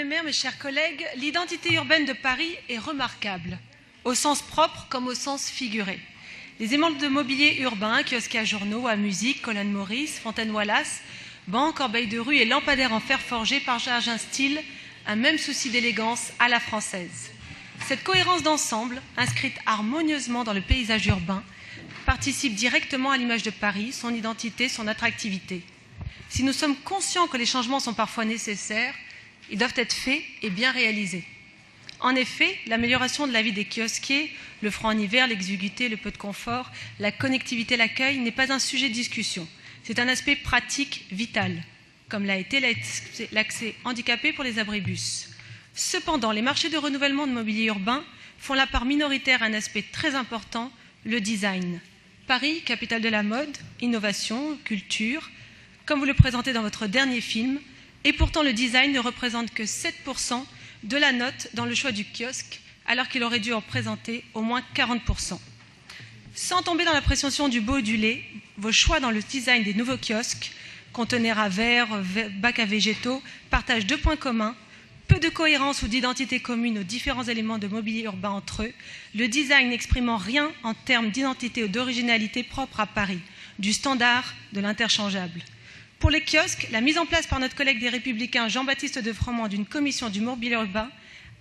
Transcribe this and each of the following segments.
le maire, mes chers collègues, l'identité urbaine de Paris est remarquable, au sens propre comme au sens figuré. Les éléments de mobilier urbain, kiosques à journaux, à musique, colonnes Maurice, fontaine Wallace, bancs, corbeilles de rue et lampadaires en fer forgé partagent un style, un même souci d'élégance à la française. Cette cohérence d'ensemble, inscrite harmonieusement dans le paysage urbain, participe directement à l'image de Paris, son identité, son attractivité. Si nous sommes conscients que les changements sont parfois nécessaires, ils doivent être faits et bien réalisés. En effet, l'amélioration de la vie des kiosquiers, le froid en hiver, l'exiguïté, le peu de confort, la connectivité, l'accueil n'est pas un sujet de discussion. C'est un aspect pratique vital, comme l'a été l'accès handicapé pour les abribus. Cependant, les marchés de renouvellement de mobilier urbain font la part minoritaire à un aspect très important, le design. Paris, capitale de la mode, innovation, culture, comme vous le présentez dans votre dernier film, et pourtant le design ne représente que 7% de la note dans le choix du kiosque, alors qu'il aurait dû en présenter au moins 40%. Sans tomber dans la présomption du beau et du laid, vos choix dans le design des nouveaux kiosques, conteneurs à verre, bacs à végétaux, partagent deux points communs, peu de cohérence ou d'identité commune aux différents éléments de mobilier urbain entre eux, le design n'exprimant rien en termes d'identité ou d'originalité propre à Paris, du standard, de l'interchangeable. Pour les kiosques, la mise en place par notre collègue des Républicains Jean-Baptiste de Froment d'une commission du mobilier urbain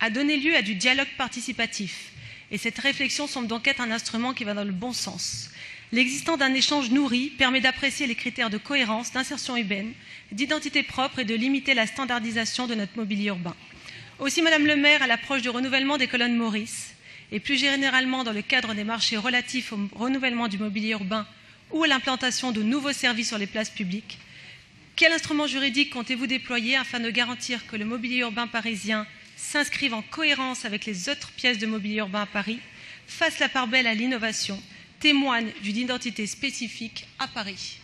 a donné lieu à du dialogue participatif. Et cette réflexion semble donc être un instrument qui va dans le bon sens. L'existence d'un échange nourri permet d'apprécier les critères de cohérence, d'insertion urbaine, d'identité propre et de limiter la standardisation de notre mobilier urbain. Aussi, Madame le maire, à l'approche du renouvellement des colonnes Maurice, et plus généralement dans le cadre des marchés relatifs au renouvellement du mobilier urbain ou à l'implantation de nouveaux services sur les places publiques, quel instrument juridique comptez-vous déployer afin de garantir que le mobilier urbain parisien s'inscrive en cohérence avec les autres pièces de mobilier urbain à Paris, fasse la part belle à l'innovation, témoigne d'une identité spécifique à Paris ?